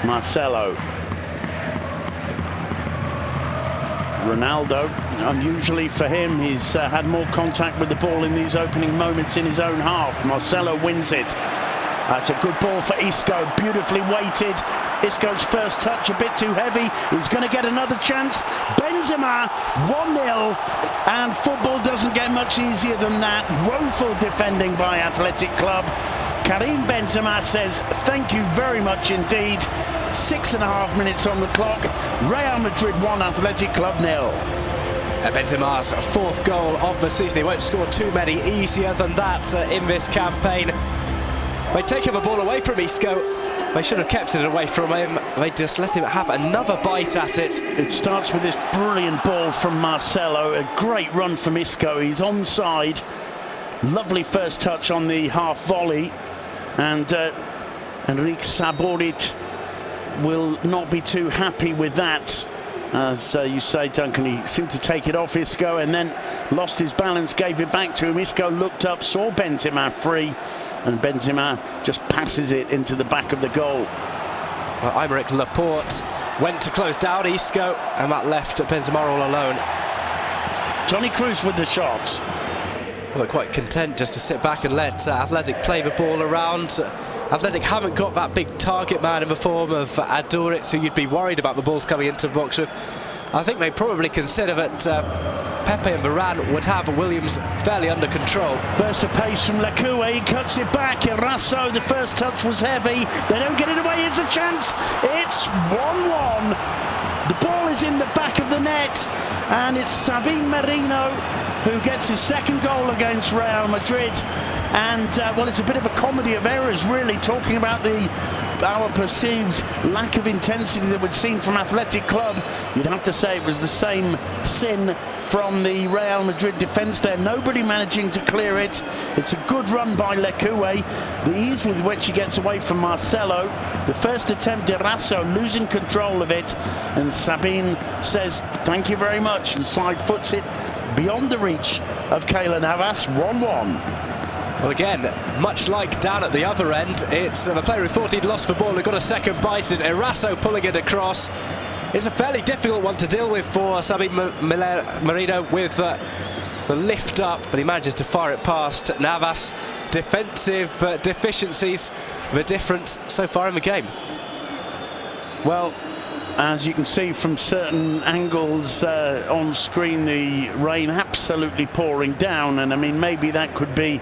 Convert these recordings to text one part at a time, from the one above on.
Marcelo. Ronaldo, unusually for him, he's had more contact with the ball in these opening moments in his own half. Marcelo wins it. That's a good ball for Isco, beautifully weighted. Isco's first touch a bit too heavy. He's going to get another chance. Benzema, 1-0, and football doesn't get much easier than that. Woeful defending by Athletic Club. Karim Benzema says thank you very much indeed. 6.5 minutes on the clock. Real Madrid 1, Athletic Club 0. Benzema's fourth goal of the season. He won't score too many easier than that in this campaign. They take the ball away from Isco. They should have kept it away from him. They just let him have another bite at it. It starts with this brilliant ball from Marcelo. A great run from Isco. He's onside. Lovely first touch on the half volley. And Enrique Saborit will not be too happy with that. As you say, Duncan, he seemed to take it off Isco and then lost his balance, gave it back to him. Isco looked up, saw Benzema free, and Benzema just passes it into the back of the goal. Well, Aymeric Laporte went to close down Isco, and that left Benzema all alone. Toni Kroos with the shot. Well, they're quite content just to sit back and let Athletic play the ball around. Athletic haven't got that big target man in the form of Aduriz, who you'd be worried about the balls coming into the box with. I think they probably consider that Pepe and Varane would have Williams fairly under control. Burst of pace from Lekue, he cuts it back. Eraso, the first touch was heavy. They don't get it away, here's a chance. It's 1-1. The ball is in the back of the net, and it's Sabin Merino who gets his second goal against Real Madrid. And well, it's a bit of a comedy of errors, really, talking about our perceived lack of intensity that we'd seen from Athletic Club. You'd have to say it was the same sin from the Real Madrid defence there. Nobody managing to clear it. It's a good run by Lekue. The ease with which he gets away from Marcelo. The first attempt, Eraso losing control of it. And Sabine says, thank you very much, and side foots it beyond the reach of Keylor Navas. 1-1. Well, again, much like down at the other end, it's the player who thought he'd lost the ball who got a second bite in. Eraso pulling it across. It's a fairly difficult one to deal with for Sabin Merino with the lift up, but he manages to fire it past Navas. Defensive deficiencies, the difference so far in the game. Well, as you can see from certain angles on screen, the rain absolutely pouring down, and I mean, maybe that could be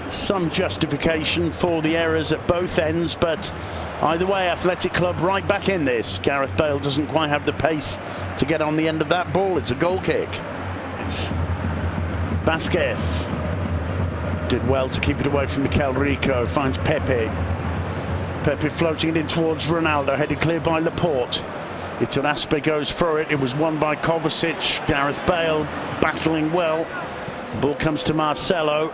some justification for the errors at both ends, but either way, Athletic Club right back in this. Gareth Bale doesn't quite have the pace to get on the end of that ball. It's a goal kick. Vasquez did well to keep it away from Mikel Rico. Finds Pepe. Pepe floating it in towards Ronaldo, headed clear by Laporte. Iturraspe goes for it. It was won by Kovacic. Gareth Bale battling well. Ball comes to Marcelo.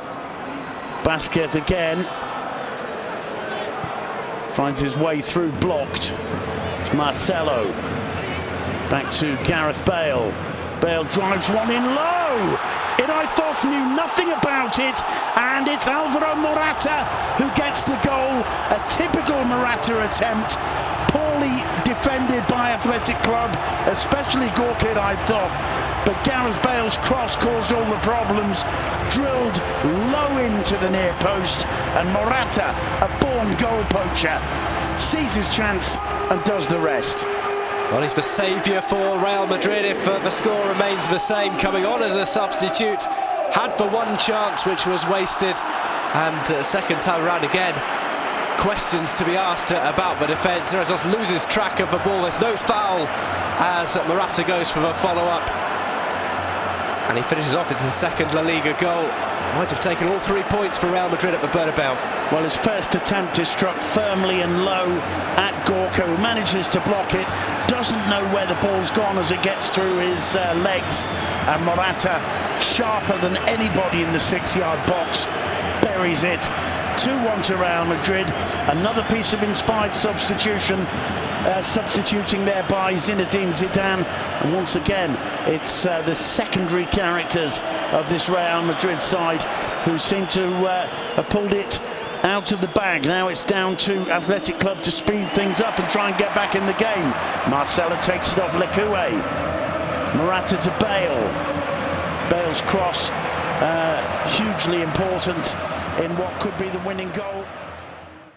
Vasquez again. Finds his way through, blocked. Marcelo. Back to Gareth Bale. Bale drives one in low. Inaythoth knew nothing about it, and it's Alvaro Morata who gets the goal. A typical Morata attempt. Poorly defended by Athletic Club, especially Gorka Inaythoth. But Gareth Bale's cross caused all the problems. Drilled low into the near post, and Morata, a born goal poacher, sees his chance and does the rest. Well, he's the saviour for Real Madrid if the score remains the same. Coming on as a substitute, had the one chance which was wasted, and second time around again, questions to be asked about the defence. Erazos loses track of the ball. There's no foul as Morata goes for the follow-up, and he finishes off his second La Liga goal. Might have taken all 3 points for Real Madrid at the Bernabeu. Well, his first attempt is struck firmly and low at Gorka, who manages to block it, doesn't know where the ball's gone as it gets through his legs, and Morata, sharper than anybody in the 6-yard box, buries it. 2-1 to Real Madrid. Another piece of inspired substitution, substituting there by Zinedine Zidane, and once again it's the secondary characters of this Real Madrid side who seem to have pulled it out of the bag. Now it's down to Athletic Club to speed things up and try and get back in the game. Marcelo takes it off Lekue. Morata to Bale. Bale's cross, hugely important in what could be the winning goal.